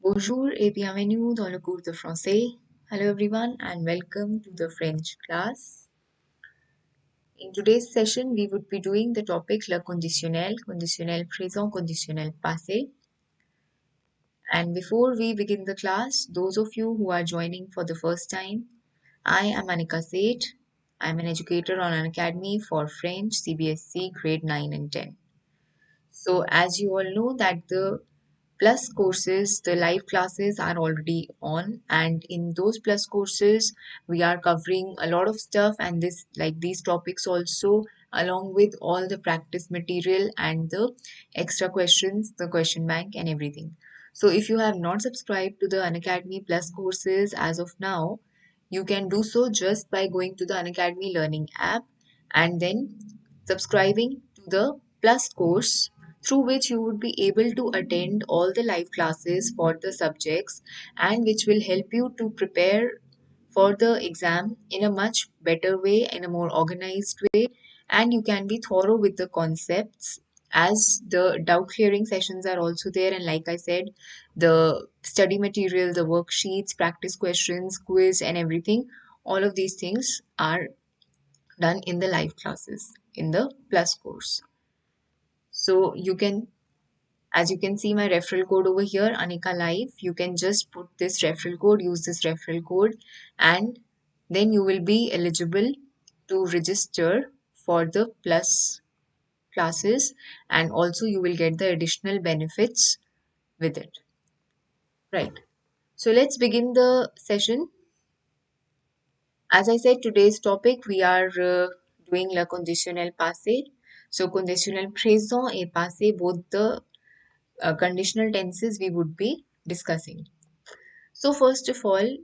Bonjour et bienvenue dans le cours de français. Hello everyone and welcome to the French class. In today's session, we would be doing the topic le conditionnel, conditionnel présent, conditionnel passé. And before we begin the class, those of you who are joining for the first time, I am Anika Seth. I am an educator on Unacademy for French CBSE grade 9 and 10. So as you all know that the plus courses, the live classes are already on, and in those plus courses we are covering a lot of stuff, and these topics also, along with all the practice material and the extra questions, the question bank and everything. So if you have not subscribed to the Unacademy plus courses as of now, you can do so just by going to the Unacademy learning app and then subscribing to the plus course, through which you would be able to attend all the live classes for the subjects, and which will help you to prepare for the exam in a much better way, in a more organized way, and you can be thorough with the concepts, as the doubt clearing sessions are also there. And like I said, the study material, the worksheets, practice questions, quiz and everything, all of these things are done in the live classes in the plus course. So you can, as you can see my referral code over here, ANIKALIVE, you can just put this referral code, use this referral code, and then you will be eligible to register for the plus classes, and also you will get the additional benefits with it. Right. So let's begin the session. As I said, today's topic we are doing le conditionnel passé. So conditionnel présent et passé, both the conditional tenses we would be discussing. So first of all,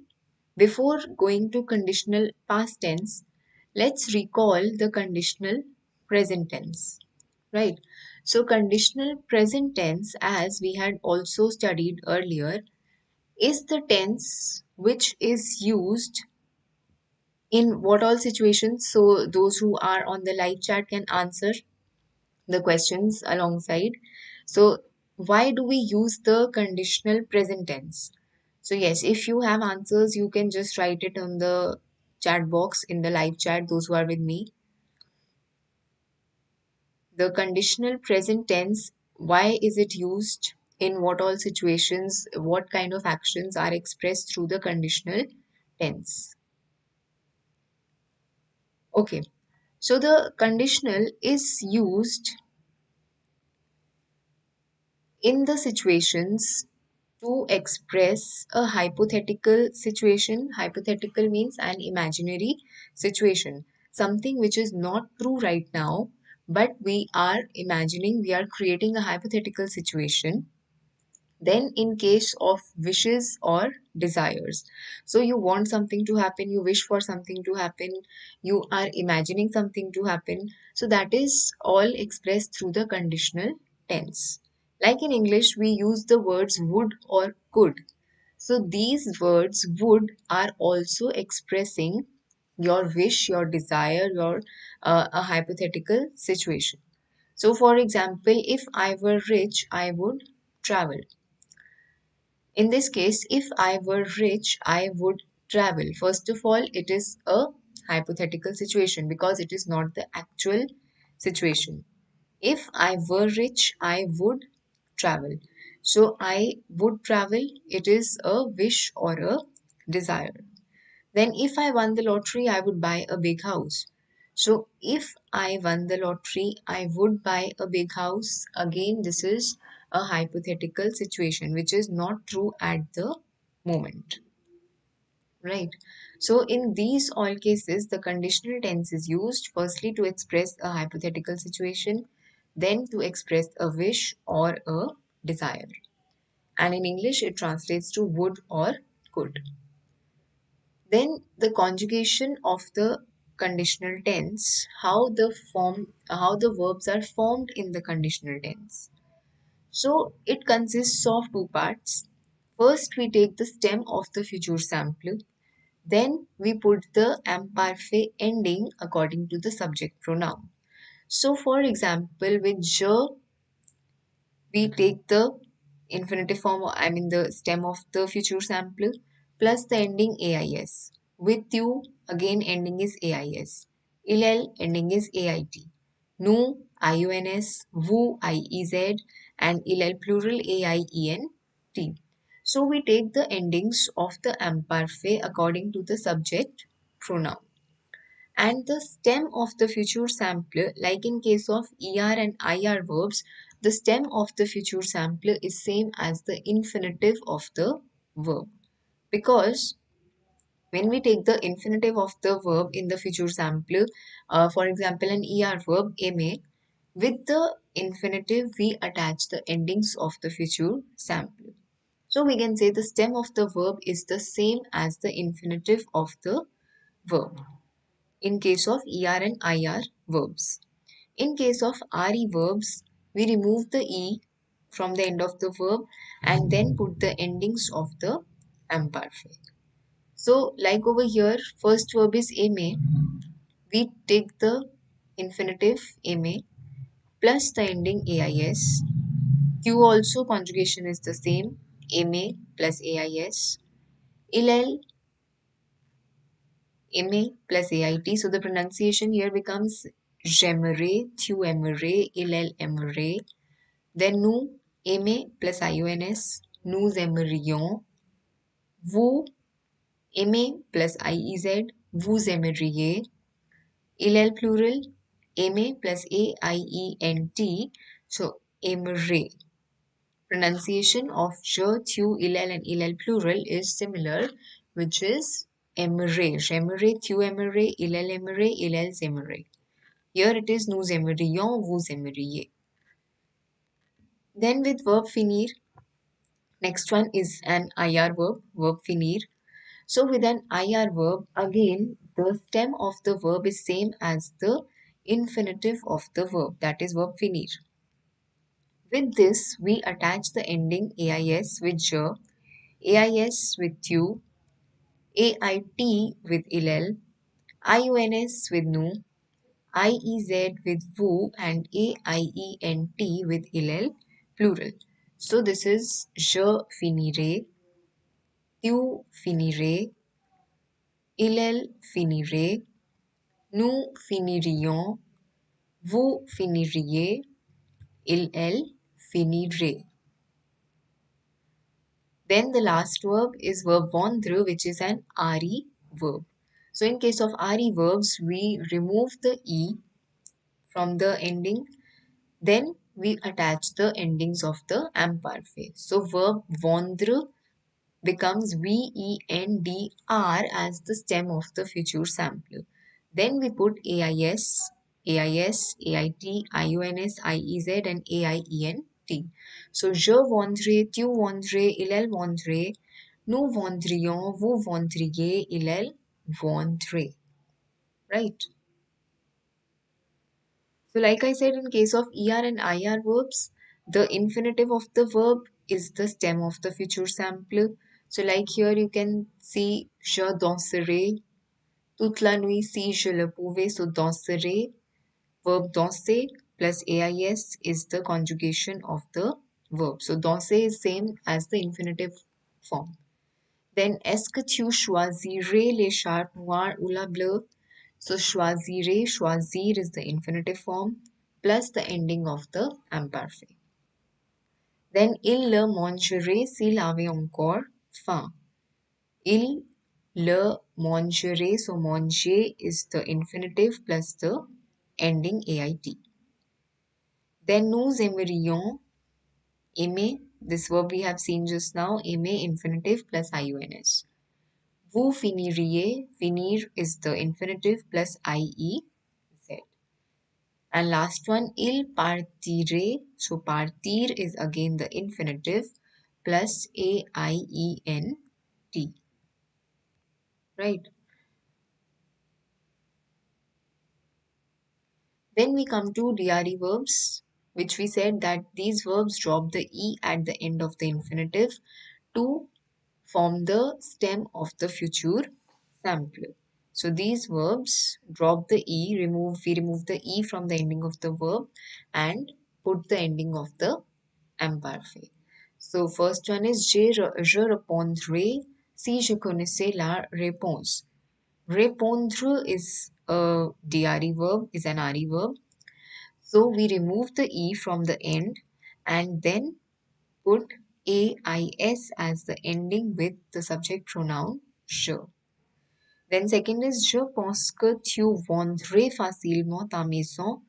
before going to conditional past tense, let's recall the conditional present tense, right? So conditional present tense, as we had also studied earlier, is the tense which is used in what all situations. So those who are on the live chat can answer the questions alongside. So why do we use the conditional present tense? So yes, if you have answers, you can just write it on the chat box in the live chat, those who are with me. The conditional present tense, why is it used? In what all situations? What kind of actions are expressed through the conditional tense? Okay, so the conditional is used in the situations to express a hypothetical situation. Hypothetical means an imaginary situation, something which is not true right now, but we are imagining, we are creating a hypothetical situation. Then in case of wishes or desires, so you want something to happen, you wish for something to happen, you are imagining something to happen, so that is all expressed through the conditional tense. Like in English, we use the words would or could. So these words would are also expressing your wish, your desire, your a hypothetical situation. So for example, if I were rich, I would travel. In this case, if I were rich, I would travel. First of all, it is a hypothetical situation because it is not the actual situation. If I were rich, I would travel. So I would travel, it is a wish or a desire. Then if I won the lottery, I would buy a big house. So if I won the lottery, I would buy a big house. Again, this is a hypothetical situation which is not true at the moment. Right. So in these all cases, the conditional tense is used firstly to express a hypothetical situation, then to express a wish or a desire. And in English, it translates to would or could. Then the conjugation of the conditional tense, how the verbs are formed in the conditional tense. So it consists of two parts. First, we take the stem of the future simple. Then we put the imperfect ending according to the subject pronoun. So for example, with je, we take the infinitive form, I mean the stem of the future sample, plus the ending AIS. With you, again ending is AIS. Illel, ending is AIT. Nu, IUNS, Vu, IEZ, and illel plural AIENT. So we take the endings of the imperfect according to the subject pronoun. And the stem of the future sampler, like in case of ER and IR verbs, the stem of the future sampler is same as the infinitive of the verb. Because when we take the infinitive of the verb in the future sampler, for example, an ER verb, may, with the infinitive, we attach the endings of the future sampler. So we can say the stem of the verb is the same as the infinitive of the verb in case of ER and IR verbs. In case of RE verbs, we remove the E from the end of the verb and then put the endings of the imperfect. So like over here, first verb is may. We take the infinitive may plus the ending AIS. Q also conjugation is the same, may plus AIS. Illel, MA plus AIT. So the pronunciation here becomes j'aimerais, tu aimerais, il, elle aimerait. Then nous, aimer plus IONS, nous aimerions. Vous, aimer plus IEZ, vous aimeriez. Il, elle plural, aimer plus AIENT. So aimerait. Pronunciation of je, tu, il, elle and il, elle plural is similar, which is aimerait. J'aimerais, tu aimerais, il, elle aimerait, il, elles aimerait. Here it is nous aimerions, vous aimeriez. Then with verb finir, next one is an IR verb, verb finir. So with an IR verb, again the stem of the verb is same as the infinitive of the verb, that is verb finir. With this, we attach the ending AIS with je, AIS with tu, AIT with illel, IONS with nu, IEZ with vous, and AIENT with illel plural. So this is je finirai, tu finirai, illel finirai, nous finirions, vous finiriez, il, elle finirait. Then the last verb is verb vendre, which is an RE verb. So in case of RE verbs, we remove the E from the ending. Then we attach the endings of the imperfect. So verb vendre becomes VENDR as the stem of the future sampler. Then we put AIS, AIS, AIT, IONS, IEZ and AIENT. So je vendrai, tu vendrais, il, elle vendrait, nous vendrions, vous vendriez, il, elle vendrait. Right? So like I said, in case of ER and IR verbs, the infinitive of the verb is the stem of the future sampler. So like here you can see je danserai, toute la nuit si je le pouvais, so danserai, verb danser plus AIS is the conjugation of the verb. So danser is same as the infinitive form. Then est-ce que tu choisirais l'écharpe noire ou la bleue? So choisirais, choisir is the infinitive form plus the ending of the imperfect. Then il le mangerait s'il avait encore faim. Il le mangerait, so manger is the infinitive plus the ending AIT. Then nous aimerions, aimer, this verb we have seen just now, aimer infinitive plus IONS. Vous finiriez, finir is the infinitive plus IEZ. And last one, il partirait, so partir is again the infinitive plus AIENT. Right? Then we come to DRE verbs, which we said that these verbs drop the E at the end of the infinitive to form the stem of the future sampler. So these verbs drop the E, we remove the E from the ending of the verb and put the ending of the imperfect. So first one is je répondrai si je connaissais la réponse. Répondre is a DRE verb, is an RE verb. So we remove the E from the end and then put AIS as the ending with the subject pronoun je. Then second is je pense que tu vendrais facilement ta maison.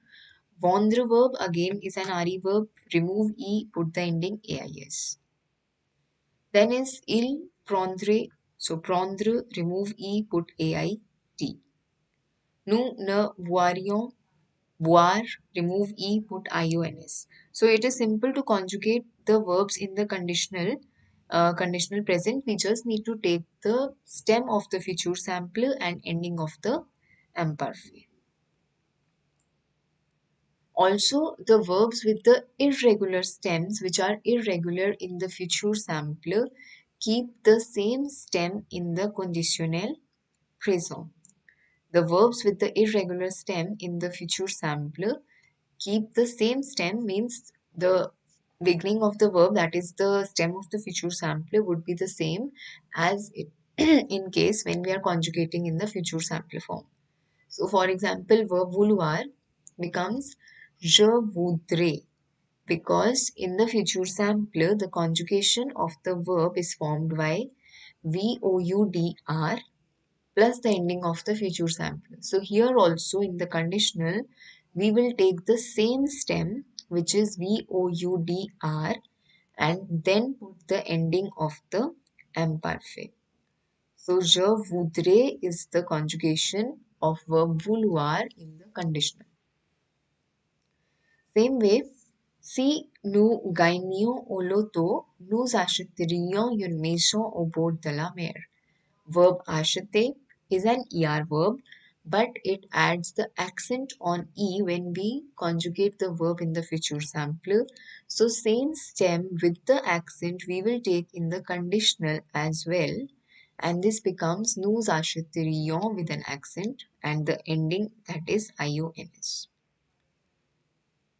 Vendre verb again is an RE verb. Remove E, put the ending AIS. Then is il prendrait. So prendre, remove E, put AIT. Nous ne boirions, boire, remove E, put IONS. So it is simple to conjugate the verbs in the conditional present. We just need to take the stem of the future sample and ending of the imperfect. Also, the verbs with the irregular stems, which are irregular in the future sample, keep the same stem in the conditionnel present. The verbs with the irregular stem in the future sample keep the same stem, means the beginning of the verb, that is the stem of the future sample, would be the same as it in case when we are conjugating in the future sample form. So for example, verb vouloir becomes je voudrais, because in the future sample the conjugation of the verb is formed by voudr plus the ending of the future sample. So here also in the conditional, we will take the same stem, which is voudr, and then put the ending of the imperfect. So je voudrais is the conjugation of verb vouloir in the conditional. Same way, si nous gagnions au loto, nous achèterions une maison au bord de la mer. Verb acheter is an ER verb, but it adds the accent on E when we conjugate the verb in the future sample. So same stem with the accent we will take in the conditional as well. And this becomes nous achèterions with an accent and the ending, that is IONS.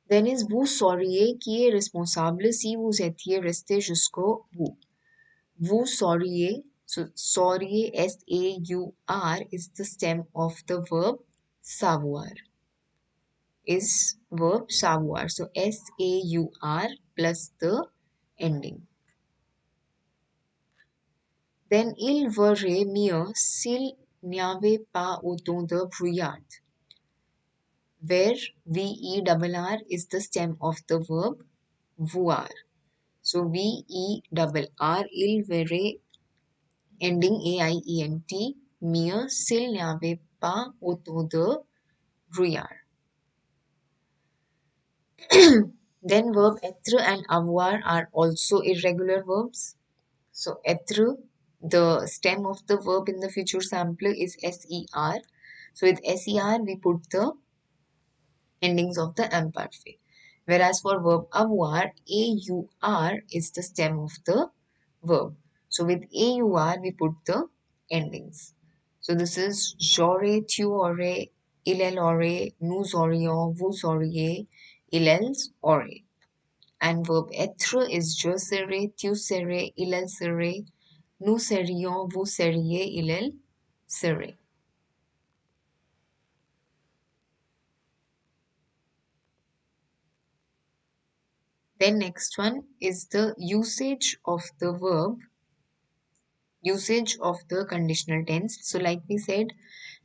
Then is vous sauriez qui est responsable si vous étiez resté jusqu'au bout. Vous sauriez, so sauriez, S-A-U-R, is the stem of the verb savoir. Is verb savoir. So S-A-U-R plus the ending. Then il verrait mieux s'il n'y avait pas autant de brouillard. Where V-E-R-R is the stem of the verb voir. So V-E-R-R, il verrait, ending A-I-E-N-T, mieux s'il n'y avait pas autant de brouillard. Then verb être and avoir are also irregular verbs. So être, the stem of the verb in the future sample is S-E-R. So with S-E-R we put the endings of the imperfect. Whereas for verb avoir, A-U-R is the stem of the verb. So with A-U-R we put the endings. So this is j'aurais, tu aurais, il aurait, nous aurions, vous auriez, ils auraient. And verb être is je serai, tu serais, il serait, nous serions, vous seriez, ils seraient. Then next one is the usage of the verb, usage of the conditional tense. So like we said,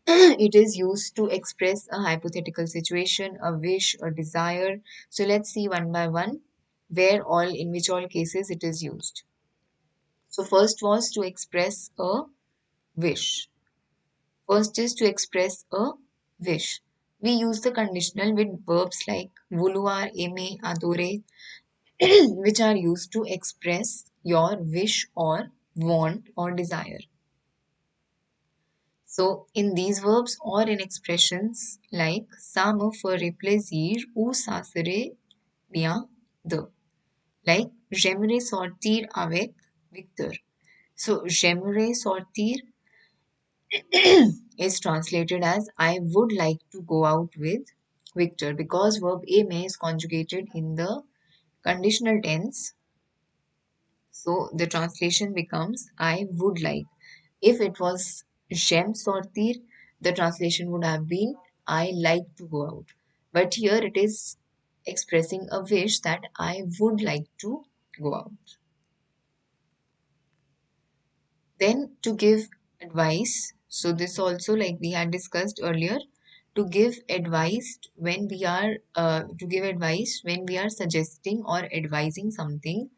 it is used to express a hypothetical situation, a wish, a desire. So let's see one by one in which all cases it is used. So first was to express a wish. First is to express a wish. We use the conditional with verbs like vouloir, aimer, adorer, which are used to express your wish or want or desire. So in these verbs or in expressions like ça me ferait plaisir ou ça serait bien de. Like j'aimerais sortir avec Victor. So j'aimerais sortir is translated as I would like to go out with Victor, because verb aimer is conjugated in the conditional tense. So the translation becomes I would like. If it was j'aime sortir, the translation would have been I like to go out. But here it is expressing a wish that I would like to go out. Then to give advice. So this also, like we had discussed earlier, to give advice when we are suggesting or advising something,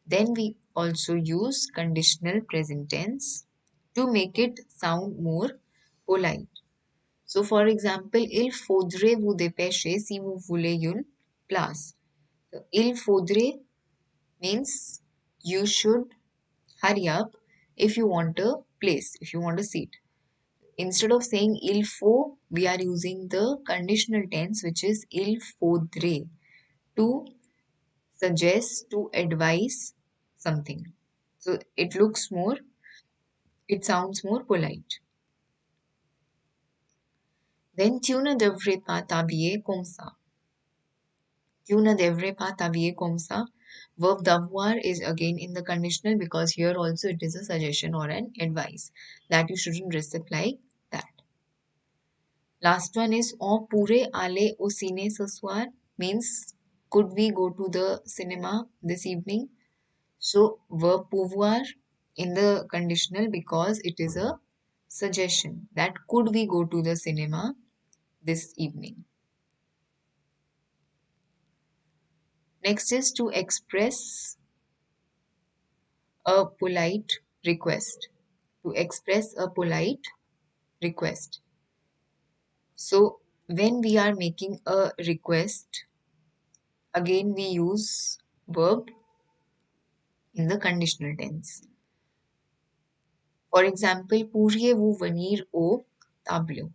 then we also use conditional present tense to make it sound more polite. So for example, il faudrait vous dépêcher si vous voulez une place. So, il faudrait means you should hurry up if you want a place, if you want a seat. Instead of saying il faut, we are using the conditional tense, which is il faudrait, to suggest, to advise something. So it sounds more polite. Then tu ne devrais pas t'habiller comme ça. Tu ne devrais pas t'habiller comme ça. Verb d'avoir is again in the conditional because here also it is a suggestion or an advice that you shouldn't dress up like that. Last one is on pourrait aller au ciné ce soir means could we go to the cinema this evening? So verb pouvoir in the conditional because it is a suggestion that could we go to the cinema this evening. Next is to express a polite request. To express a polite request. So when we are making a request, again we use verb in the conditional tense. For example, pourriez-vous venir au tableau?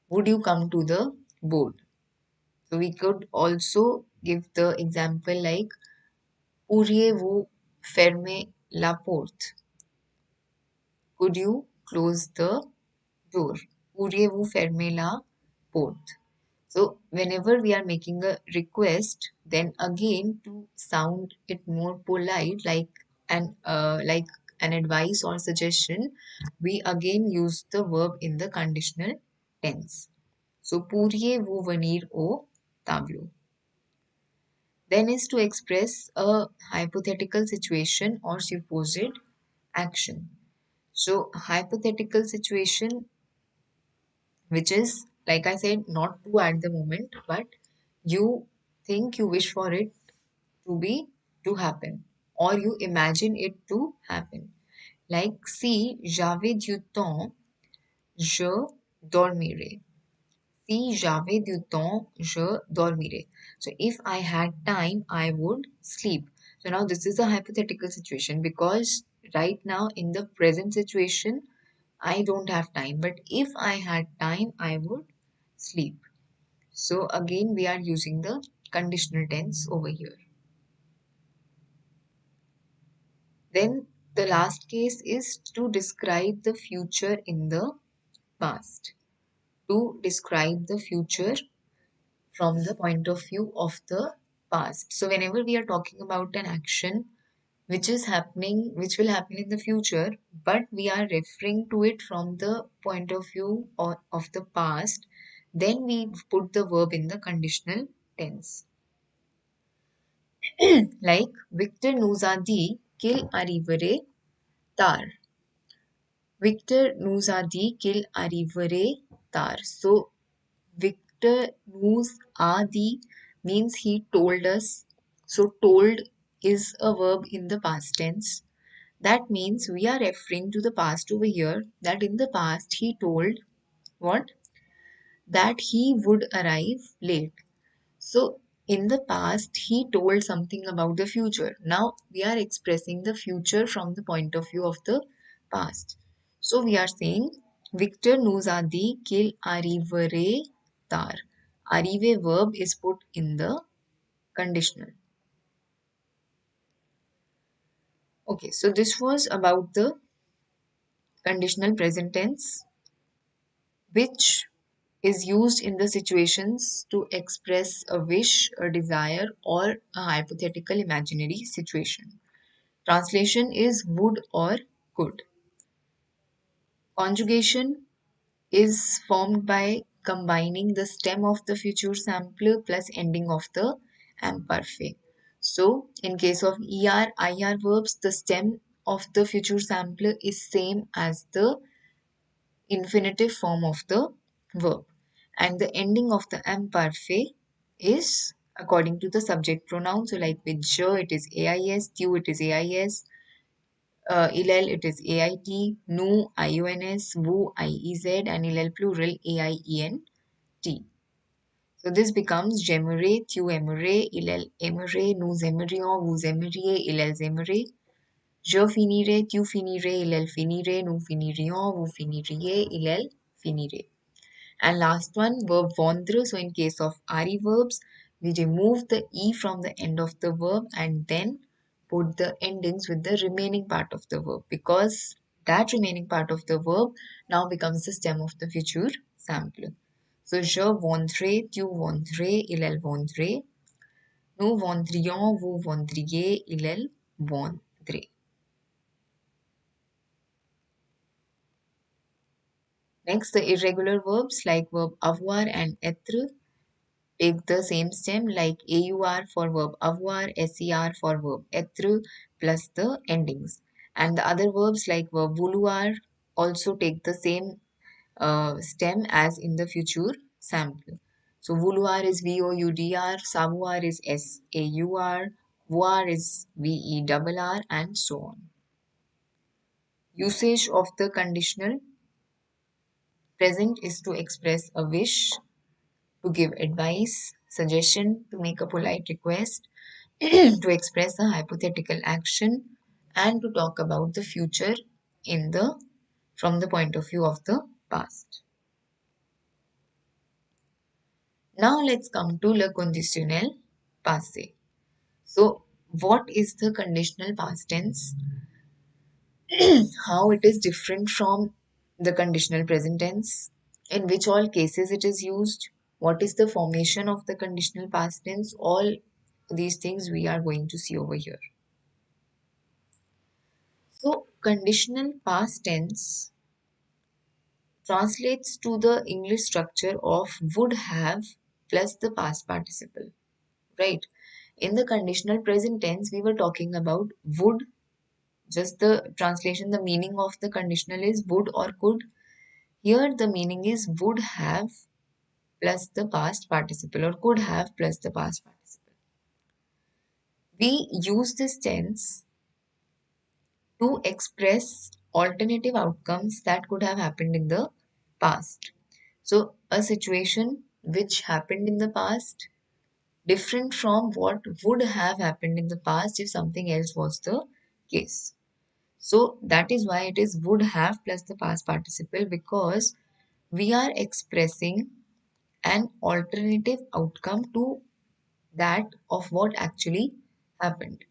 Would you come to the board? So we could also give the example like pourriez-vous fermer la porte? Could you close the door? Pourriez-vous fermer la porte? So whenever we are making a request, then again to sound it more polite, like an advice or suggestion, we again use the verb in the conditional tense. So pourriez-vous venir au tableau? Then is to express a hypothetical situation or supposed action. So hypothetical situation, which is like I said, not true at the moment, but you think you wish for it to be to happen or you imagine it to happen. Like si j'avais du temps, je dormirais. Si j'avais du temps, je dormirais. So if I had time, I would sleep. So now this is a hypothetical situation because right now in the present situation, I don't have time. But if I had time, I would sleep. So again, we are using the conditional tense over here. Then the last case is to describe the future in the past. To describe the future from the point of view of the past. So whenever we are talking about an action which is happening, which will happen in the future, but we are referring to it from the point of view of the past, then we put the verb in the conditional tense. Like Victor nous a dit qu'il arriverait tard. Victor nous a dit qu'il arriverait tard. So Victor nous a dit means he told us. So told is a verb in the past tense. That means we are referring to the past over here, that in the past he told what? That he would arrive late. So in the past he told something about the future. Now we are expressing the future from the point of view of the past. So we are saying Victor nous a dit qu'il arriverait tard. Arrive verb is put in the conditional. Okay, so this was about the conditional present tense, which is used in the situations to express a wish, a desire, or a hypothetical imaginary situation. Translation is would or could. Conjugation is formed by combining the stem of the future sampler plus ending of the imperfect. So, in case of IR verbs, the stem of the future sampler is same as the infinitive form of the verb, and the ending of the imperfect is according to the subject pronoun. So, like with je, it is AIS, tu, it is AIS, illel, it is AIT, nu, IONS, vu, IEZ, and illel plural, AIENT. So this becomes gemere, tu emere, illel emere, nous aimerions, vous aimeriez, illels aimeraient. Je finirai, tu finirais, illel finirait, nous finirions, vous finiriez, illel finirait. And last one, verb vendre. So in case of RE verbs, we remove the E from the end of the verb and then put the endings with the remaining part of the verb, because that remaining part of the verb now becomes the stem of the future sampler. So je vendrai, tu vendrais, il vendrait. Nous vendrions, vous vendriez, il vendrait. Next, the irregular verbs like verb avoir and être take the same stem, like AUR for verb avoir, SER for verb être, plus the endings. And the other verbs like verb vouloir also take the same stem as in the future sample. So vouloir is VOUDR, savoir is SAUR, voir is VERR, and so on. Usage of the conditional present is to express a wish, to give advice, suggestion, to make a polite request, to express a hypothetical action, and to talk about the future in the from the point of view of the past. Now let's come to le conditionnel passé. So what is the conditional past tense? How it is different from the conditional present tense? In which all cases it is used? What is the formation of the conditional past tense? All these things we are going to see over here. So conditional past tense translates to the English structure of would have plus the past participle, right? In the conditional present tense, we were talking about would, just the translation, the meaning of the conditional is would or could. Here, the meaning is would have plus the past participle or could have plus the past participle. We use this tense to express alternative outcomes that could have happened in the past. So, a situation which happened in the past different from what would have happened in the past if something else was the case. So, that is why it is would have plus the past participle, because we are expressing an alternative outcome to that of what actually happened.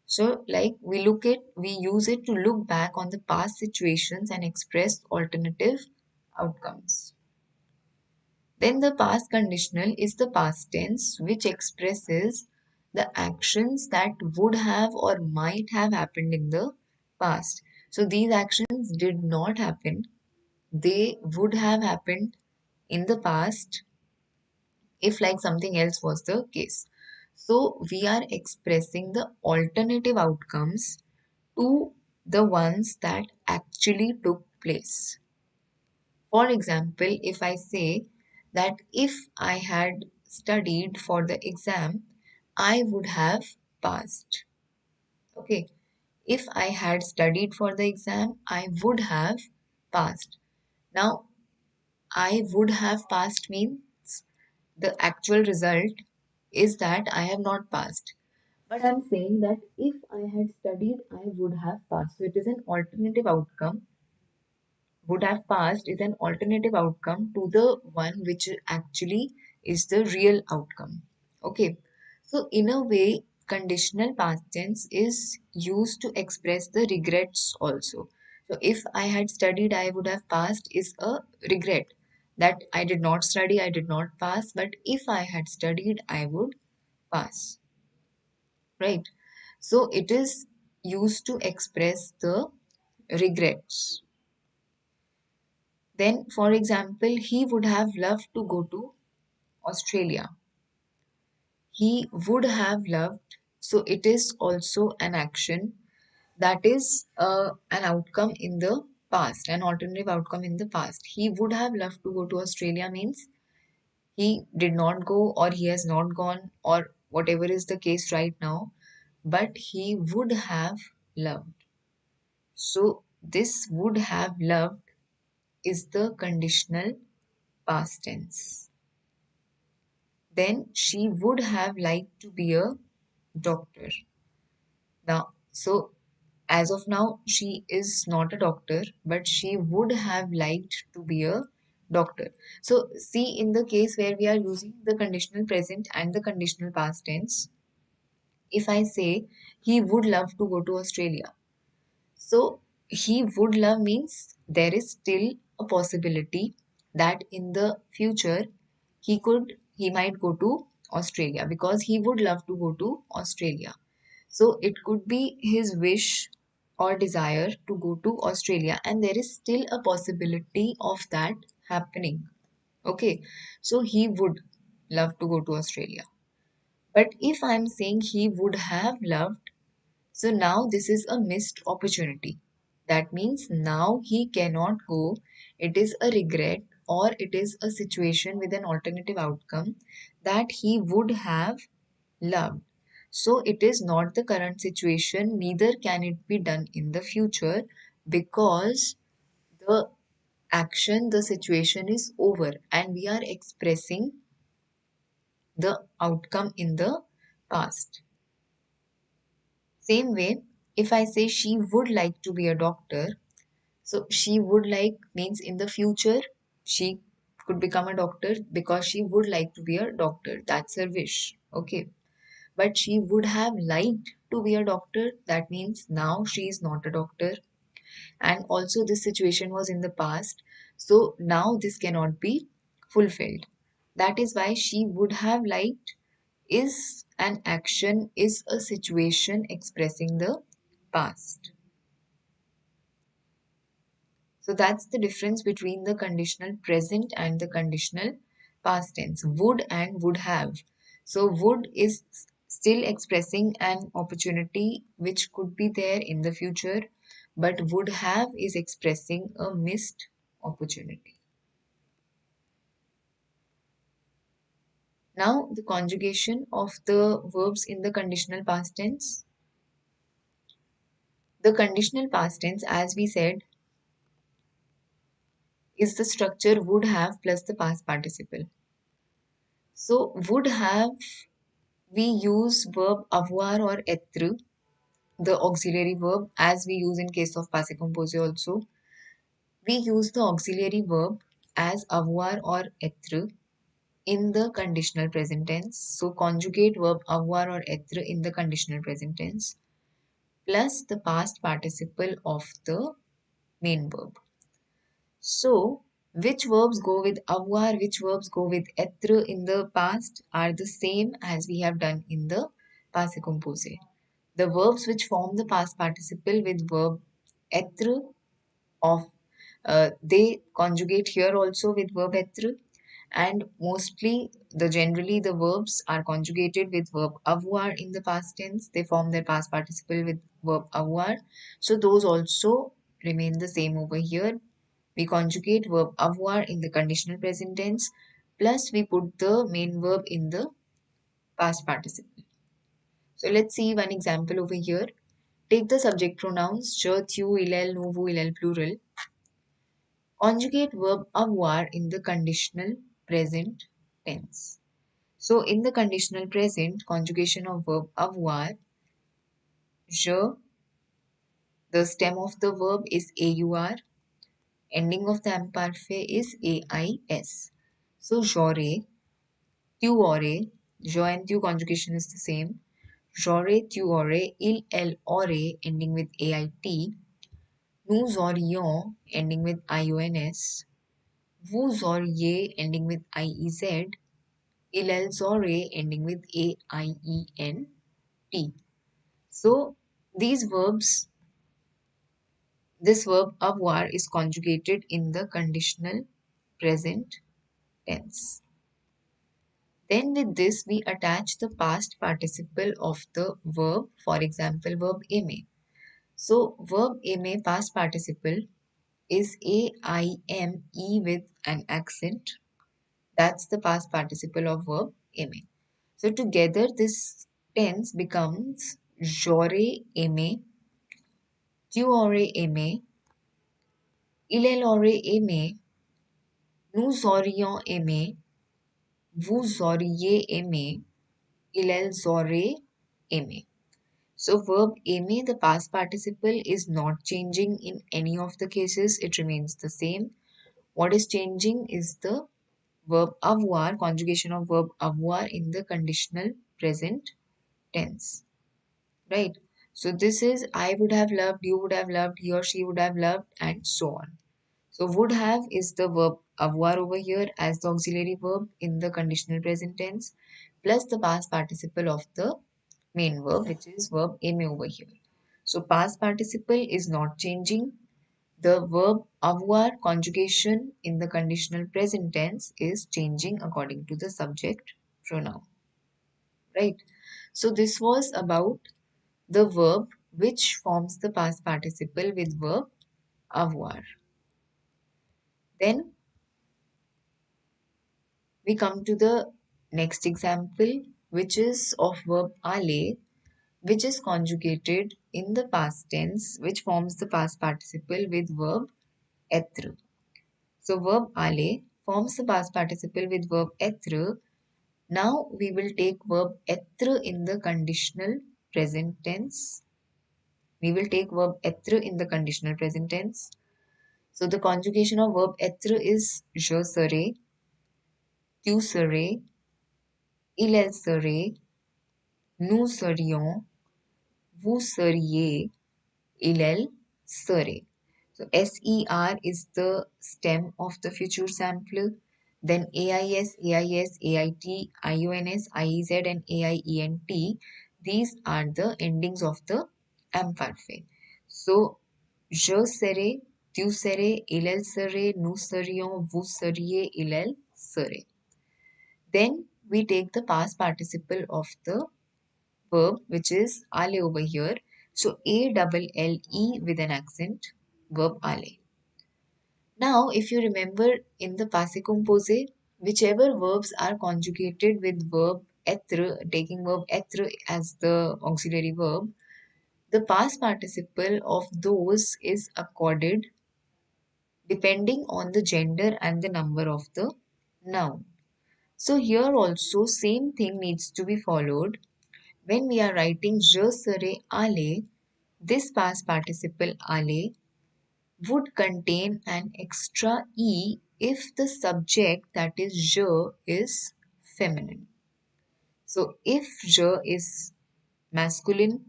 So, like we use it to look back on the past situations and express alternative outcomes. Then the past conditional is the past tense which expresses the actions that would have or might have happened in the past. So these actions did not happen. They would have happened in the past if like something else was the case. So we are expressing the alternative outcomes to the ones that actually took place. For example, if I say that if I had studied for the exam, I would have passed. Okay. If I had studied for the exam, I would have passed. Now, I would have passed means the actual result is that I have not passed. But I'm saying that if I had studied, I would have passed. So it is an alternative outcome. Would have passed is an alternative outcome to the one which actually is the real outcome. Okay. So in a way, conditional past tense is used to express the regrets also. So if I had studied, I would have passed is a regret that I did not study, I did not pass, but if I had studied, I would pass. Right. So it is used to express the regrets. Then, for example, he would have loved to go to Australia. He would have loved. So it is also an action that is an outcome in the past, an alternative outcome in the past. He would have loved to go to Australia means he did not go or he has not gone or whatever is the case right now, but he would have loved. So this would have loved is the conditional past tense. Then she would have liked to be a doctor. Now, so as of now, she is not a doctor, but she would have liked to be a doctor. So, see, in the case where we are using the conditional present and the conditional past tense, if I say he would love to go to Australia, so he would love means there is still a possibility that in the future he might go to Australia because he would love to go to Australia. So it could be his wish or desire to go to Australia, and there is still a possibility of that happening. Okay, so he would love to go to Australia. But if I'm saying he would have loved, so now this is a missed opportunity. That means now he cannot go. It is a regret or it is a situation with an alternative outcome that he would have loved. So it is not the current situation, neither can it be done in the future because the action, the situation is over and we are expressing the outcome in the past. Same way, if I say she would like to be a doctor, so she would like means in the future she could become a doctor because she would like to be a doctor. That's her wish. Okay. But she would have liked to be a doctor. That means now she is not a doctor. And also, this situation was in the past. So now this cannot be fulfilled. That is why she would have liked is an action, is a situation expressing the past. So that's the difference between the conditional present and the conditional past tense. Would and would have. So would is still expressing an opportunity which could be there in the future, but would have is expressing a missed opportunity. Now the conjugation of the verbs in the conditional past tense. The conditional past tense, as we said, is the structure would have plus the past participle. So would have, we use verb avoir or être, the auxiliary verb, as we use in case of passé composé also. We use the auxiliary verb as avoir or être in the conditional present tense. So conjugate verb avoir or être in the conditional present tense plus the past participle of the main verb. So which verbs go with avoir, which verbs go with être in the past are the same as we have done in the passé composé. The verbs which form the past participle with verb être of they conjugate here also with verb être, and mostly generally the verbs are conjugated with verb avoir in the past tense. They form their past participle with verb avoir. So those also remain the same over here. We conjugate verb avoir in the conditional present tense plus we put the main verb in the past participle. So let's see one example over here. Take the subject pronouns je, tu, il, elle, nous, vous, il, elle, plural. Conjugate verb avoir in the conditional present tense. So in the conditional present, conjugation of verb avoir, je, the stem of the verb is AUR, ending of the imperfect is AIS. So j'aurais, tu aurais, je and tu conjugation is the same. J'aurais, tu aurais, il, elle aurait, ending with AIT. Nous aurions, ending with IONS. Vous auriez, ending with IEZ. Il, elles aurait, ending with AIENT. So These verbs, this verb avoir is conjugated in the conditional present tense. Then with this we attach the past participle of the verb, for example verb aimer. So verb aimer past participle is aime with an accent. That's the past participle of verb aimer. So together this tense becomes j'aurais aimé, tu aurais aimé, il aurait aimé, nous aurions aimé, vous auriez aimé, ils auraient aimé. So verb aimer, the past participle, is not changing in any of the cases. It remains the same. What is changing is the verb avoir, conjugation of verb avoir in the conditional present tense. Right? So this is I would have loved, you would have loved, he or she would have loved, and so on. So would have is the verb avoir over here as the auxiliary verb in the conditional present tense, plus the past participle of the main verb, which is verb aimer over here. So past participle is not changing. The verb avoir conjugation in the conditional present tense is changing according to the subject pronoun. Right? So this was about the verb which forms the past participle with verb avoir. Then we come to the next example, which is of verb aller, which is conjugated in the past tense, which forms the past participle with verb être. So verb aller forms the past participle with verb être. Now we will take verb être in the conditional present tense. We will take verb être in the conditional present tense. So the conjugation of verb être is je serai, tu serais, il serait, nous serions, vous seriez, il serait. So SER is the stem of the future sample. Then AIS, AIS, AIT, IONS, IEZ, and AIENT. These are the endings of the imparfait. So je serai, tu serais, il serait, nous serions, vous seriez, il serait. Then we take the past participle of the verb, which is aller over here. So ALLE with an accent, verb aller. Now, if you remember in the passé composé, whichever verbs are conjugated with verb être, taking verb être as the auxiliary verb, the past participle of those is accorded depending on the gender and the number of the noun. So here also same thing needs to be followed. When we are writing je serai aller, this past participle aller would contain an extra e if the subject, that is je, is feminine. So if je is masculine,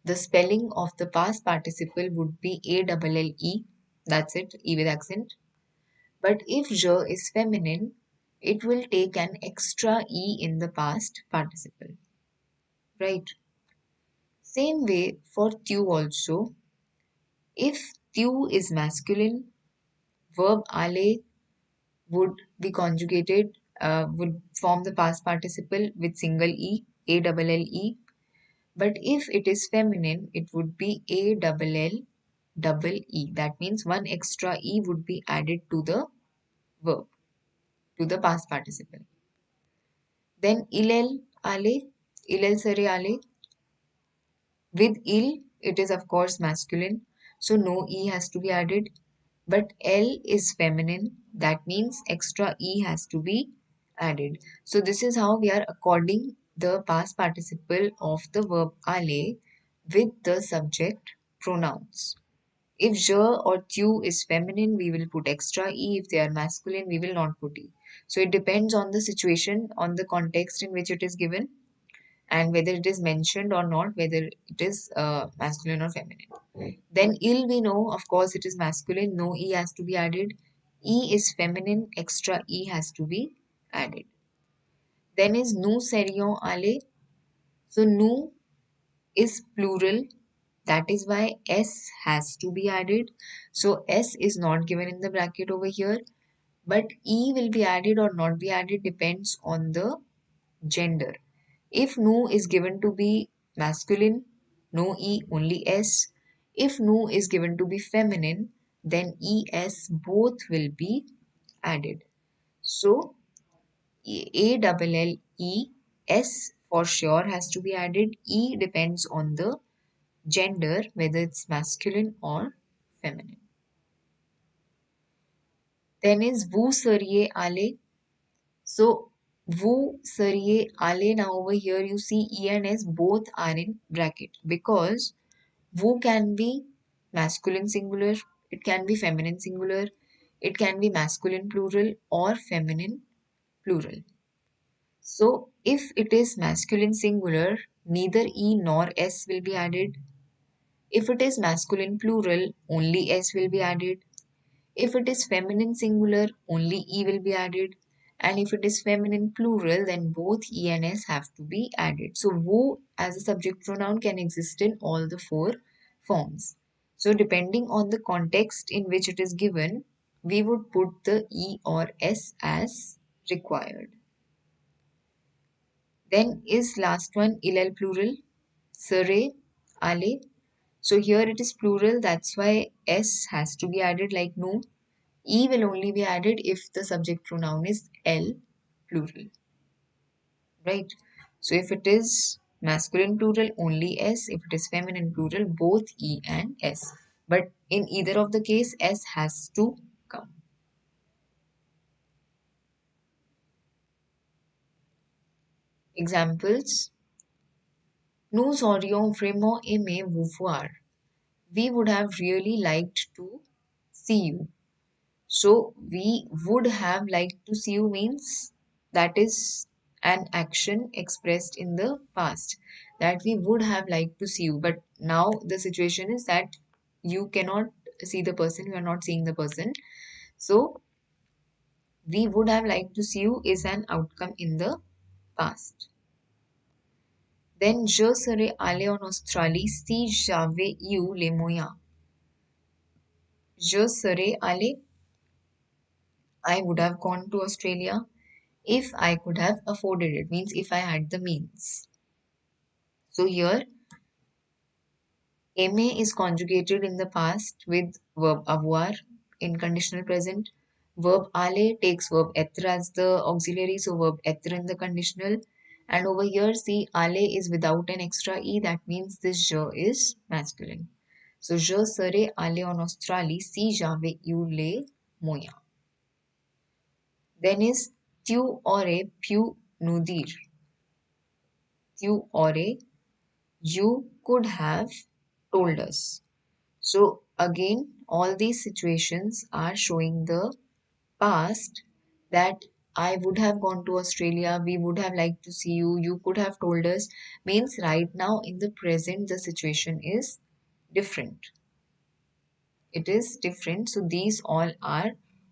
the spelling of the past participle would be ALLE. That's it, E with accent. But if je is feminine, it will take an extra e in the past participle. Right? Same way for tu also. If tu is masculine, verb aller would be conjugated, would form the past participle with single e, ALLE. But if it is feminine, it would be ALL double e. That means one extra e would be added to the verb, to the past participle. Then il ale, il sere ale. With il, it is of course masculine, so no e has to be added. But L is feminine, that means extra e has to be added. So this is how we are according the past participle of the verb ale with the subject pronouns. If je or tu is feminine, we will put extra e. If they are masculine, we will not put e. So it depends on the situation, on the context in which it is given, and whether it is mentioned or not, whether it is masculine or feminine. Then il, we know, of course, it is masculine, no e has to be added. E is feminine, extra e has to be added. Then is nous serions aller. So nous is plural, That is why S has to be added. So S is not given in the bracket over here, but E will be added or not be added depends on the gender. If nu is given to be masculine, no E, only S. If nu is given to be feminine, then ES both will be added. So A double L E S for sure has to be added. E depends on the gender, whether it's masculine or feminine. Then is Vu Sariye Ale. So Vu Sariye Ale. Now over here you see E and S both are in bracket because Vu can be masculine singular, it can be feminine singular, it can be masculine plural or feminine plural. So if it is masculine singular, neither E nor S will be added. If it is masculine plural, only S will be added. If it is feminine singular, only E will be added. And if it is feminine plural, then both E and S have to be added. So wo as a subject pronoun can exist in all the four forms. So depending on the context in which it is given, we would put the E or S as required. Then is last one illel plural, sere, ale. So here it is plural, that's why S has to be added like no. E will only be added if the subject pronoun is L plural, right? So if it is masculine plural, only S. If it is feminine plural, both E and S. But in either of the case, S has to come. Examples. Nous aurions vraiment aimé vous voir. We would have really liked to see you. So we would have liked to see you means that is an action expressed in the past, that we would have liked to see you. But now the situation is that you cannot see the person, you are not seeing the person. So we would have liked to see you is an outcome in the past. Then je serai allé en Australie si j'avais eu les moyens. Je serai allé, I would have gone to Australia if I could have afforded it, means if I had the means. So here aimer is conjugated in the past with verb avoir in conditional present. Verb aller takes verb être as the auxiliary, so verb être in the conditional. And over here, see, aller is without an extra e, that means this je is masculine. So je serai allé en Australie si j'avais eu les moyens. Then is tu aurais pu nous dire. Tu aurais, you could have told us. So again, all these situations are showing the past, that I would have gone to Australia, we would have liked to see you, you could have told us, means right now in the present the situation is different. It is different. So these all are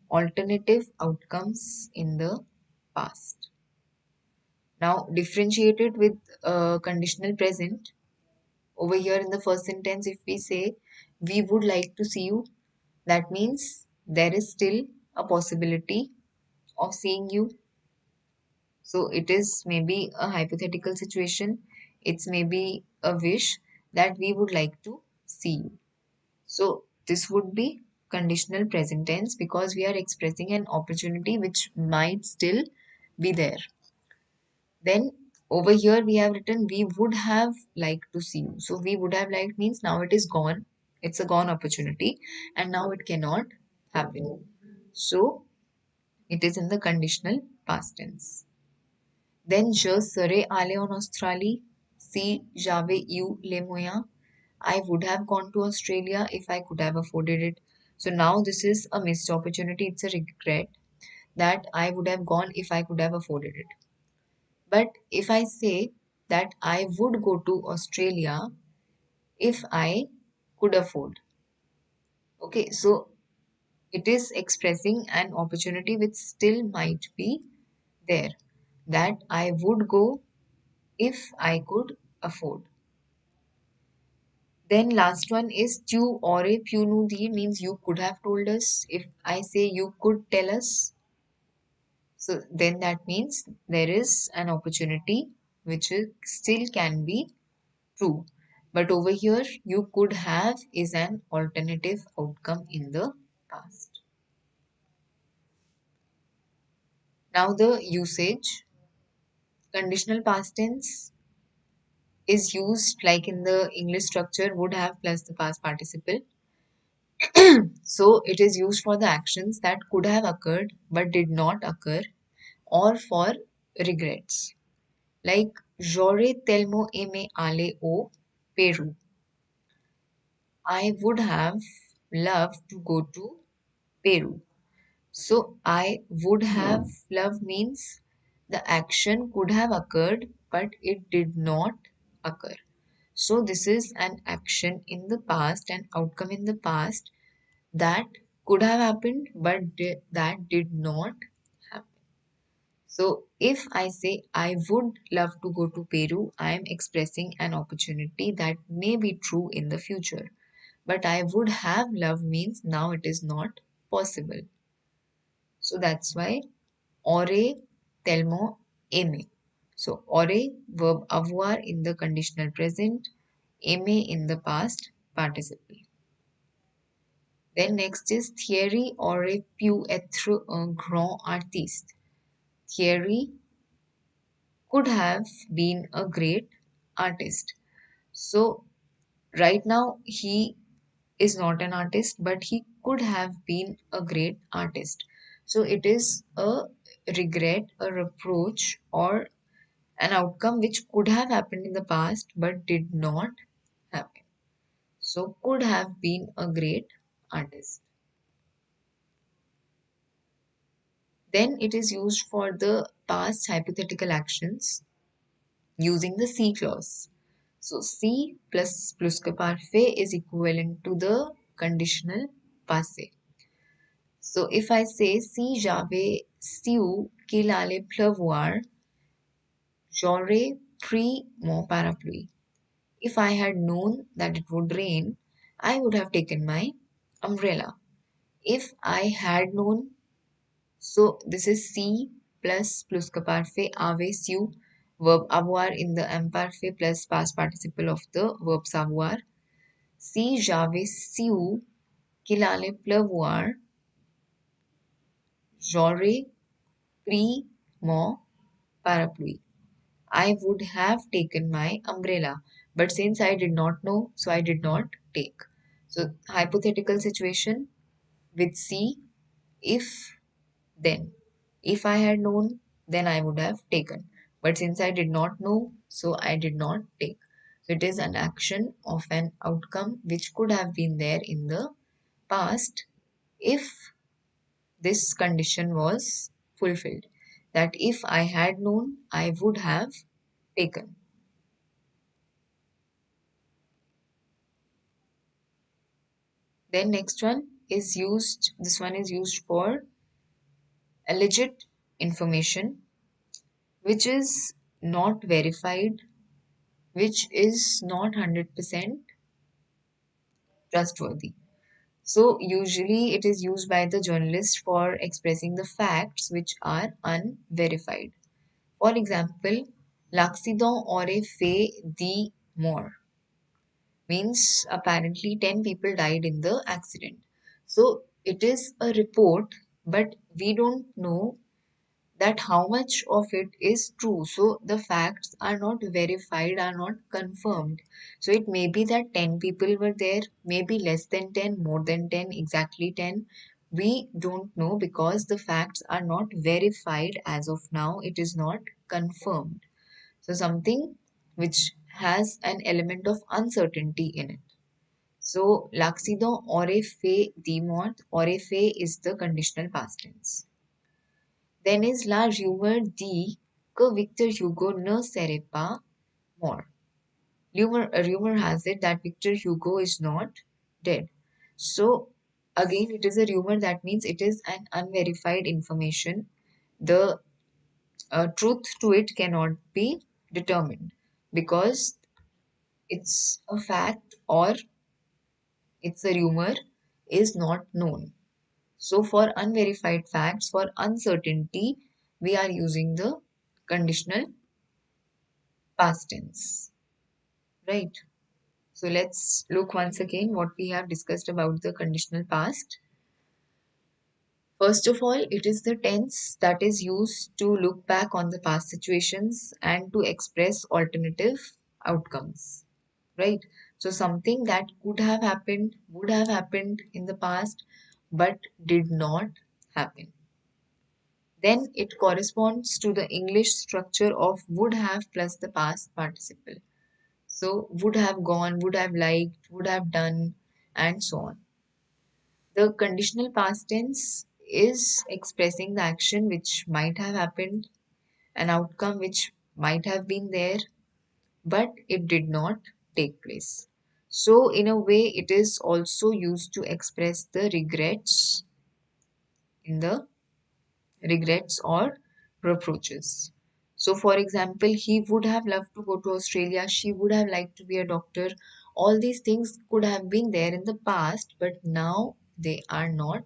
alternative outcomes in the past. Now differentiated with conditional present. Over here in the first sentence, if we say we would like to see you, that means there is still a possibility of seeing you. So it is maybe a hypothetical situation. It's maybe a wish that we would like to see you. So this would be conditional present tense because we are expressing an opportunity which might still be there. Then over here we have written we would have liked to see you. So we would have liked means now it is gone. It's a gone opportunity and now it cannot happen. So it is in the conditional past tense. Then je serai allé en Australie si j'avais eu les moyens. I would have gone to Australia if I could have afforded it. So now this is a missed opportunity. It's a regret that I would have gone if I could have afforded it. But if I say that I would go to Australia if I could afford. Okay, so it is expressing an opportunity which still might be there. That I would go if I could afford. Then last one is tu aure piu nu di means you could have told us. If I say you could tell us, so then that means there is an opportunity which is still can be true. But over here, you could have is an alternative outcome in the past. Now the usage, conditional past tense is used like in the English structure would have plus the past participle. So it is used for the actions that could have occurred but did not occur or for regrets. Like j'aurais tellement aimé aller au Peru. I would have loved to go to Peru. So I would have loved means the action could have occurred but it did not occur. So this is an action in the past, an outcome in the past that could have happened but that did not happen. So if I say I would love to go to Peru, I am expressing an opportunity that may be true in the future. But I would have loved means now it is not possible. So that's why aurais tellement aimé. So aurais verb avoir in the conditional present, aimé in the past participle. Then next is Thierry aurait pu être un grand artiste. Thierry could have been a great artist. So right now he is not an artist, but he could have been a great artist. So it is a regret, a reproach, or an outcome which could have happened in the past but did not happen. So could have been a great artist. Then it is used for the past hypothetical actions using the C clause. So C plus plusque parfait is equivalent to the conditional passé. So if I say si j'avais su qu'il allait pleuvoir, j'aurais pris mon parapluie. If I had known that it would rain, I would have taken my umbrella. If I had known, so this is si plus plusque parfait avait su, verb avoir in the imparfait plus past participle of the verb savoir. Si j'avais su qu'il allait pleuvoir, j'aurais pris mon parapluie. I would have taken my umbrella, but since I did not know, so I did not take. So, hypothetical situation with C, if then. If I had known, then I would have taken. But since I did not know, so I did not take. So, it is an action of an outcome which could have been there in the past if this condition was fulfilled. That if I had known, I would have taken. Then next one is used, this one is used for alleged information which is not verified, which is not 100% trustworthy. So usually it is used by the journalist for expressing the facts which are unverified. For example, l'accident aurait fait 10 morts means apparently 10 people died in the accident. So it is a report, but we don't know that how much of it is true. So the facts are not verified, are not confirmed. So it may be that 10 people were there, maybe less than 10, more than 10, exactly 10. We don't know because the facts are not verified as of now. It is not confirmed. So something which has an element of uncertainty in it. So l'accident aurait fait 10 morts. Aurait fait is the conditional past tense. Then is la rumeur dit que Victor Hugo ne serait pas mort. Rumor has it that Victor Hugo is not dead. So again, it is a rumor, that means it is an unverified information. The truth to it cannot be determined because it's a fact or it's a rumor is not known. So for unverified facts, for uncertainty, we are using the conditional past tense, right? So let's look once again what we have discussed about the conditional past. First of all, it is the tense that is used to look back on the past situations and to express alternative outcomes, right? So something that could have happened, would have happened in the past, but did not happen. Then it corresponds to the English structure of would have plus the past participle. So would have gone, would have liked, would have done, and so on. The conditional past tense is expressing the action which might have happened, an outcome which might have been there, but it did not take place. So, in a way, it is also used to express the in the regrets or reproaches. So, for example, he would have loved to go to Australia, she would have liked to be a doctor. All these things could have been there in the past, but now they are not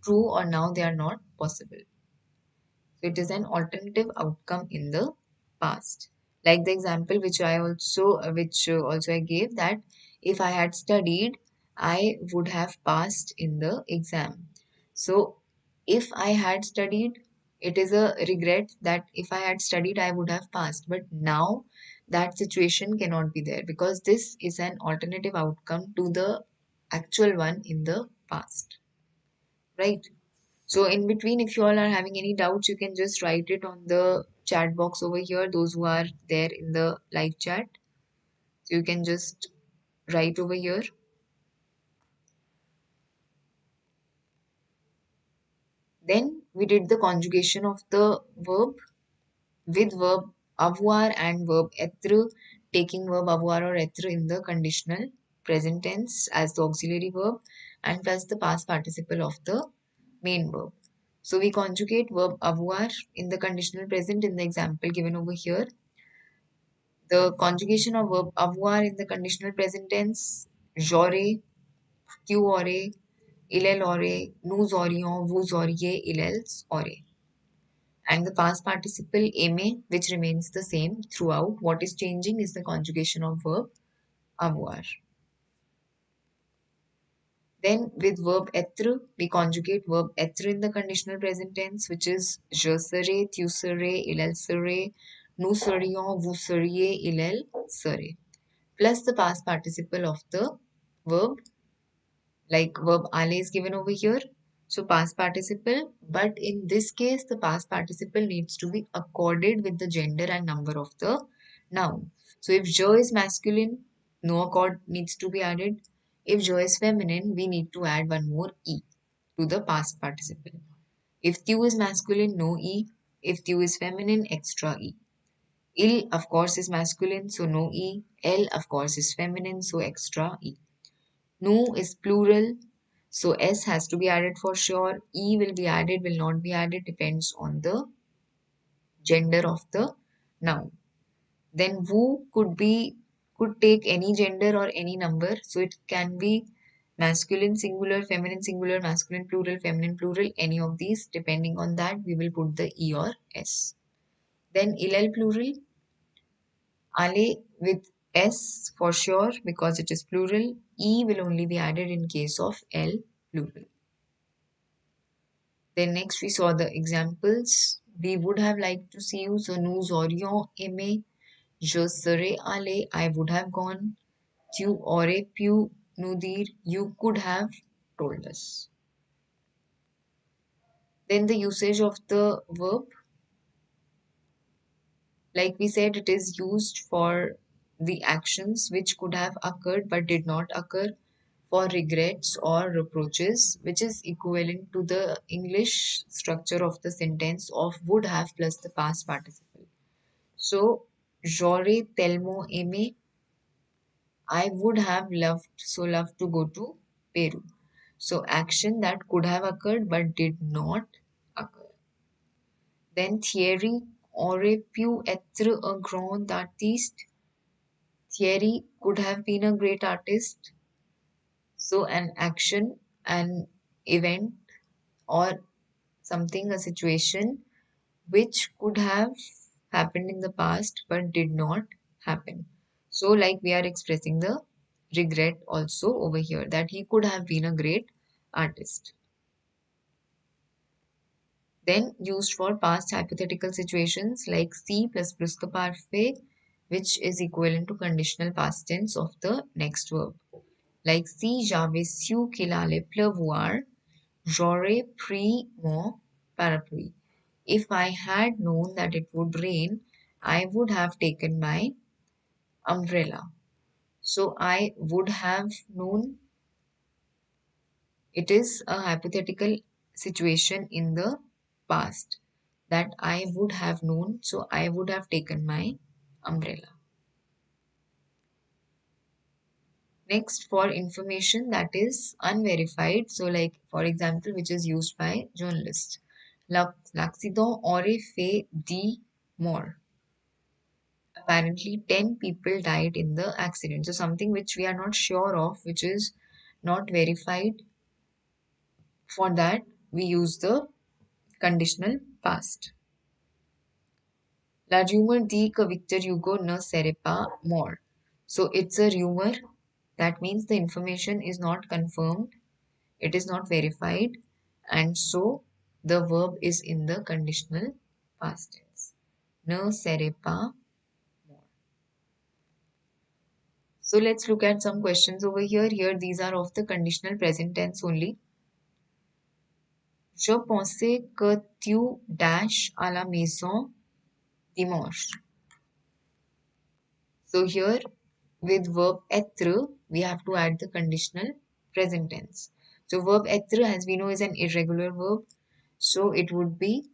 true or now they are not possible. So it is an alternative outcome in the past. Like the example which also I gave, that if I had studied, I would have passed in the exam. So if I had studied, it is a regret that if I had studied, I would have passed. But now that situation cannot be there because this is an alternative outcome to the actual one in the past, right? So in between, if you all are having any doubts, you can just write it on the chat box over here, those who are there in the live chat. So you can just write over here. Then we did the conjugation of the verb with verb avoir and verb être, taking verb avoir or être in the conditional present tense as the auxiliary verb and plus the past participle of the main verb. So we conjugate verb avoir in the conditional present in the example given over here. The conjugation of verb avoir in the conditional present tense, j'aurais, tu aurais, il aurait, nous aurions, vous auriez, ils auraient. And the past participle aimer, which remains the same throughout. What is changing is the conjugation of verb avoir. Then with verb être, we conjugate verb être in the conditional present tense, which is je serai, tu serais, il serait, nous serions, vous seriez, ils seraient. Plus the past participle of the verb, like verb aller is given over here. So past participle, but in this case, the past participle needs to be accorded with the gender and number of the noun. So if je is masculine, no accord needs to be added. If je is feminine, we need to add one more e to the past participle. If tu is masculine, no e. If tu is feminine, extra e. Il, of course, is masculine, so no e. Elle, of course, is feminine, so extra e. No is plural, so S has to be added for sure. E will be added, will not be added, depends on the gender of the noun. Then who could take any gender or any number. So it can be masculine singular, masculine plural, any of these. Depending on that, we will put the E or S. Then illel plural, ale with S for sure because it is plural. E will only be added in case of L plural. Then next we saw the examples. We would have liked to see you. So nous aurions aimé. Je serais allé. I would have gone. Tu aurais pu nous dire. You could have told us. Then the usage of the verb. Like we said, it is used for the actions which could have occurred but did not occur, for regrets or reproaches, which is equivalent to the English structure of the sentence of would have plus the past participle. So, j'aurais tellement aimé, I would have loved to go to Peru. So, action that could have occurred but did not occur. Then, Thierry aurait pu être un grand artiste. Thierry could have been a great artist. So an action, an event, or something, a situation which could have happened in the past but did not happen. So, like we are expressing the regret also over here that he could have been a great artist. Then used for past hypothetical situations like C plus pluscuparfait, which is equivalent to conditional past tense of the next verb. Like si j'avais su qu'il allait pleuvoir, j'aurais pris mon parapluie. If I had known that it would rain, I would have taken my umbrella. So I would have known, it is a hypothetical situation in the past that I would have known, so I would have taken my umbrella. Next, for information that is unverified, so like for example, which is used by journalists. L'accident aurait fait 10 morts. Apparently 10 people died in the accident. So something which we are not sure of, which is not verified, for that we use the conditional past. La rumeur dit que Victor Hugo ne serait pas mort. So it's a rumor. That means the information is not confirmed. It is not verified. And so the verb is in the conditional past tense. Ne serait pas mort. So let's look at some questions over here. Here these are of the conditional present tense only. Je pensais que tu dash à la maison dimanche. So here with verb être, we have to add the conditional present tense. So verb être, as we know, is an irregular verb. So it would be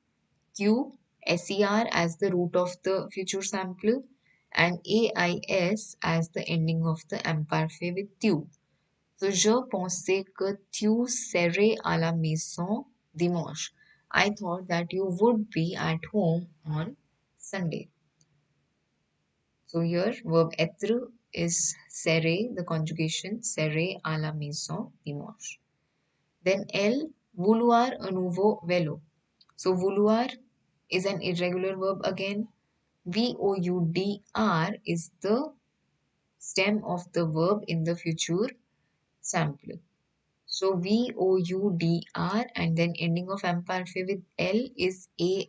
tu, ser as the root of the future sample and ais as the ending of the imparfait with tu. So je pensais que tu serais à la maison dimanche. I thought that you would be at home on Sunday. So here verb être is serait, the conjugation serait à la maison dimanche. Then elle, vouloir un nouveau vélo. So vouloir is an irregular verb again. voudr is the stem of the verb in the future sample. So voudr and then ending of imparfait with L is ait.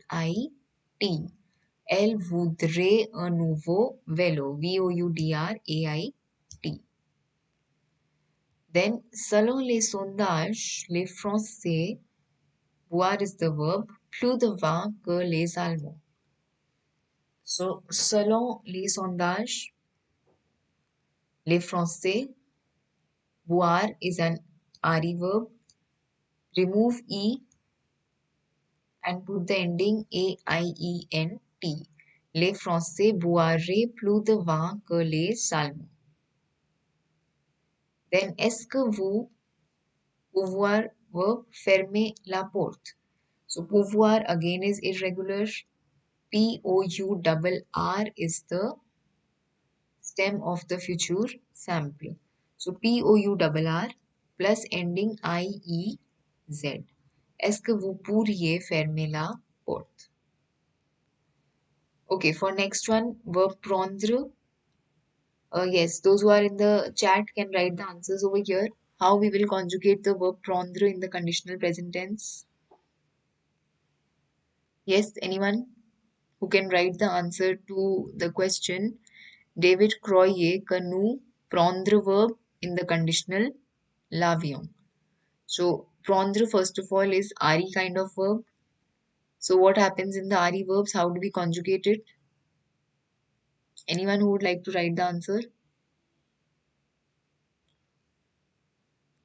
Elle voudrait un nouveau vélo. voudr ait. Then, selon les sondages, les Français, boire is the verb, plus de vin que les Allemands. So, selon les sondages, les Français, boire is an RE verb. Remove E and put the ending AIENT. Les Français boiraient plus de vin que les Allemands. Then, est-ce que vous pouvoir verb fermer la porte. So pouvoir again is irregular. POURR is the stem of the future sample. So POURR plus ending IEZ. Est-ce que vous pourriez fermer la porte? Okay, for next one, verb prendre. Yes, those who are in the chat can write the answers over here. How we will conjugate the verb prendre in the conditional present tense. Yes, anyone who can write the answer to the question? David croyait que nous prendre verb in the conditional l'avion. So prendre first of all is RE kind of verb. So what happens in the RE verbs? How do we conjugate it? Anyone who would like to write the answer?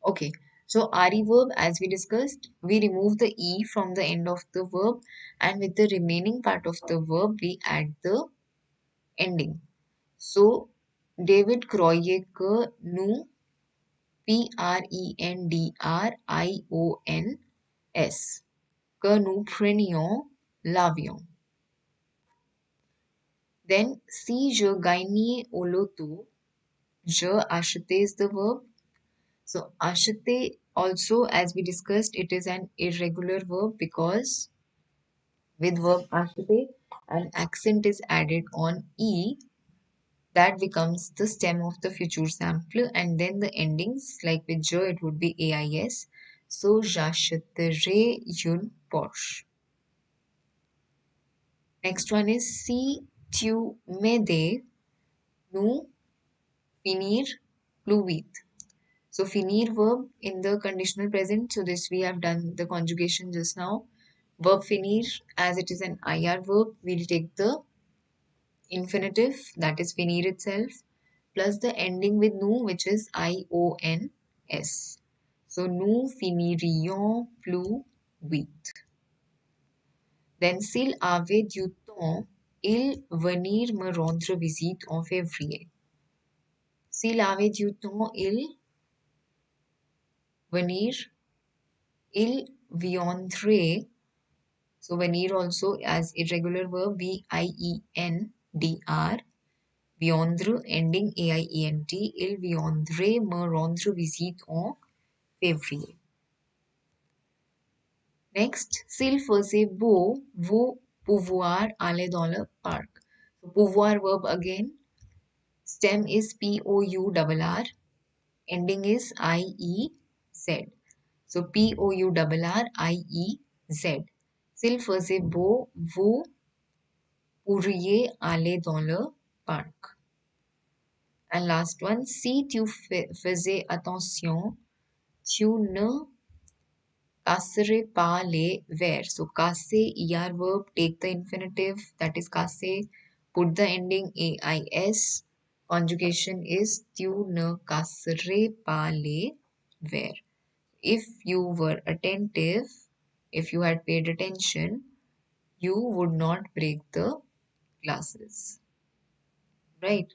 Okay. So RE verb, as we discussed, we remove the E from the end of the verb and with the remaining part of the verb we add the ending. So David croyait que nous PRENDRIONS que nous prenions l'avion. Then si je gagnais au loto, Je achete is the verb. So achete also, as we discussed, it is an irregular verb because with verb achete an accent is added on e, that becomes the stem of the future sample, and then the endings like with je it would be ais. So j'achèterai une Porsche. Next one is si tu m'aides, nous finir plus vite. So finir verb in the conditional present. So this we have done the conjugation just now. Verb finir, as it is an IR verb, we'll take the infinitive, that is finir itself, plus the ending with nous, which is IONS. So nous finirions plus vite. Then s'il avait du temps, il venir me rendre visite en février. S'il avait du temps, il viendrait. So venir also as irregular verb, VIENDR. Viendre ending AIENT. Il viendrait me rendre visite en février. Next, s'il faisait beau, vous pouvoir aller dans le parc. So pouvoir verb again. Stem is POURR. Ending is IEZ. So POURRIEZ. S'il faisait beau, vous pourriez aller dans le parc. And last one, si tu faisais attention, tu ne casserais pas les verres. So casser, ER verb, take the infinitive, that is casser, put the ending AIS. Conjugation is tu ne casserais pas les verres. If you were attentive, if you had paid attention, you would not break the glasses. Right?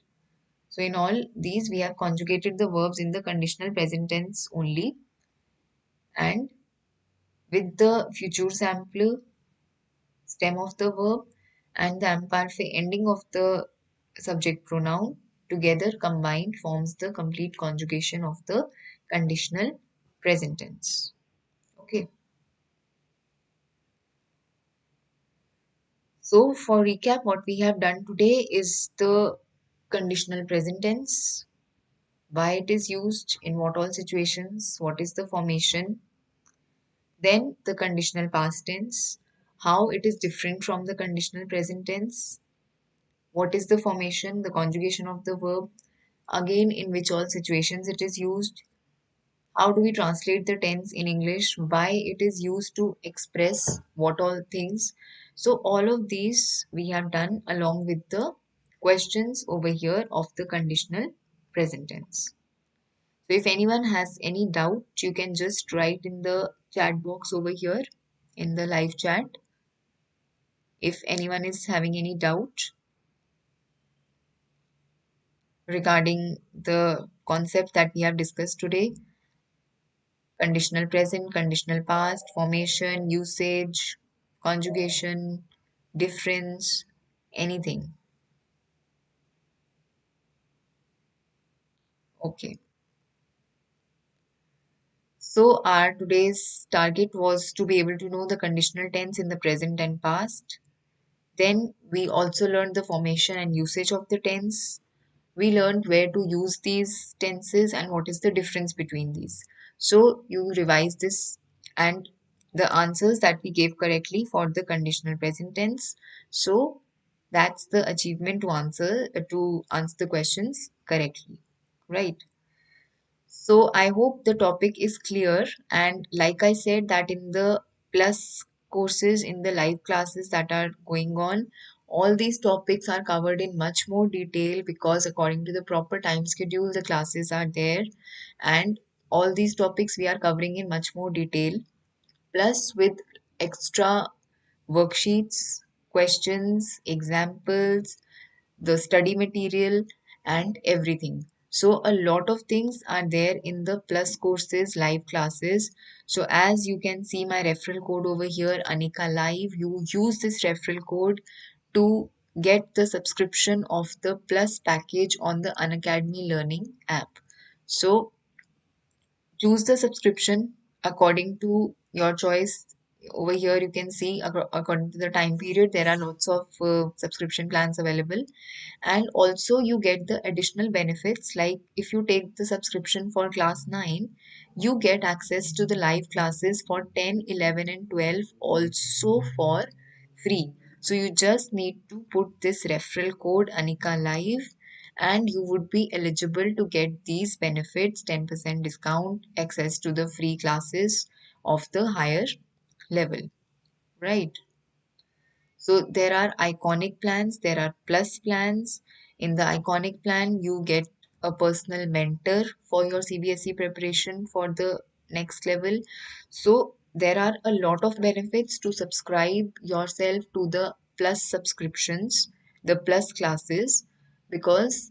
So in all these, we have conjugated the verbs in the conditional present tense only, and with the future sample, stem of the verb, and the imperfect ending of the subject pronoun together combined forms the complete conjugation of the conditional present tense. Okay. So for recap, what we have done today is the conditional present tense, why it is used, in what all situations, what is the formation, then the conditional past tense, how it is different from the conditional present tense, what is the formation, the conjugation of the verb, again in which all situations it is used, how do we translate the tense in English, why it is used to express what all things. So all of these we have done along with the questions over here of the conditional present tense. So if anyone has any doubt, you can just write in the chat box over here in the live chat. If anyone is having any doubt regarding the concept that we have discussed today, conditional present, conditional past, formation, usage, conjugation, difference, anything. Okay. So our today's target was to be able to know the conditional tense in the present and past. Then we also learned the formation and usage of the tense. We learned where to use these tenses and what is the difference between these. So you revise this and the answers that we gave correctly for the conditional present tense. So that's the achievement to answer the questions correctly, right? So I hope the topic is clear, and like I said that in the plus courses, in the live classes that are going on, all these topics are covered in much more detail because according to the proper time schedule the classes are there, and all these topics we are covering in much more detail, plus with extra worksheets, questions, examples, the study material, and everything. So a lot of things are there in the plus courses live classes. So as you can see my referral code over here, ANIKALIVE, you use this referral code to get the subscription of the Plus package on the Unacademy Learning app. So choose the subscription according to your choice. Over here, you can see according to the time period, there are lots of subscription plans available. And also, you get the additional benefits like if you take the subscription for class 9, you get access to the live classes for 10, 11, and 12 also for free. So, you just need to put this referral code ANIKALIVE and you would be eligible to get these benefits: 10% discount, access to the free classes of the higher level, right? So there are iconic plans, there are plus plans. In the iconic plan, you get a personal mentor for your CBSE preparation for the next level. So there are a lot of benefits to subscribe yourself to the plus subscriptions, the plus classes, because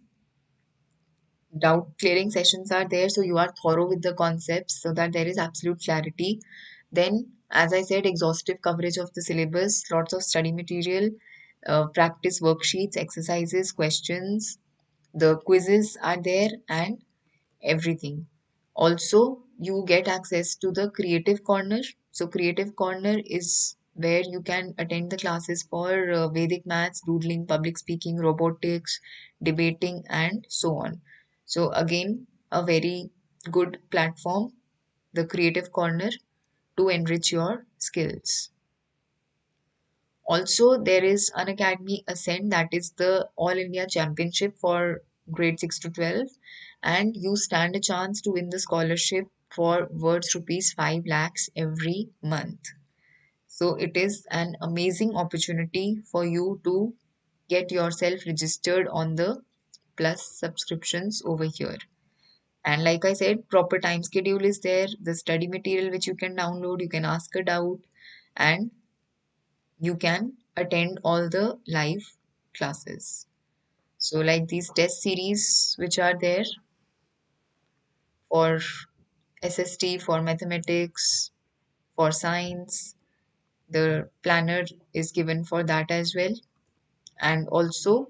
doubt clearing sessions are there, so you are thorough with the concepts so that there is absolute clarity. Then, as I said, exhaustive coverage of the syllabus, lots of study material, practice worksheets, exercises, questions, the quizzes are there, and everything. Also, you get access to the Creative Corner. So, Creative Corner is where you can attend the classes for Vedic maths, doodling, public speaking, robotics, debating, and so on. So, again, a very good platform, the Creative Corner, to enrich your skills. Also, there is Unacademy Ascent, that is the All India Championship for grade 6 to 12, and you stand a chance to win the scholarship for worth rupees 5 lakhs every month. So, it is an amazing opportunity for you to get yourself registered on the Plus subscriptions over here. And like I said, proper time schedule is there, the study material which you can download, you can ask a doubt, and you can attend all the live classes. So, like these test series which are there for SST, for mathematics, for science, the planner is given for that as well. And also,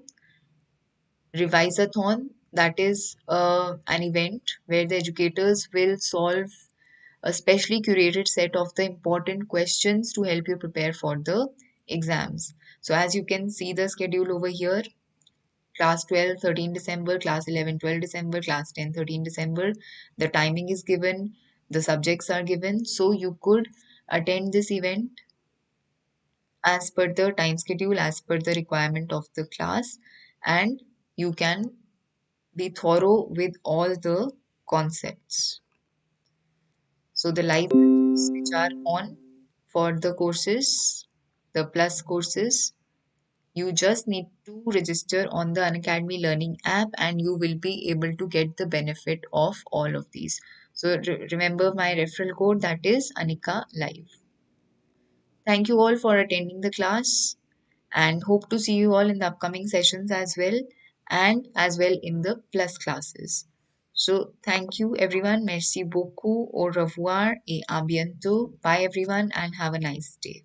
Revisathon, that is an event where the educators will solve a specially curated set of the important questions to help you prepare for the exams. So, as you can see the schedule over here, class 12 13 December, class 11 12 December, class 10 13 December. The timing is given, the subjects are given, so you could attend this event as per the time schedule, as per the requirement of the class, and you can be thorough with all the concepts. So the live batches which are on for the courses, the plus courses, you just need to register on the Unacademy Learning app and you will be able to get the benefit of all of these. So remember my referral code, that is ANIKALIVE. Thank you all for attending the class and hope to see you all in the upcoming sessions as well, and as well in the plus classes. So thank you everyone. Merci beaucoup. Au revoir et à bientôt. Bye everyone and have a nice day.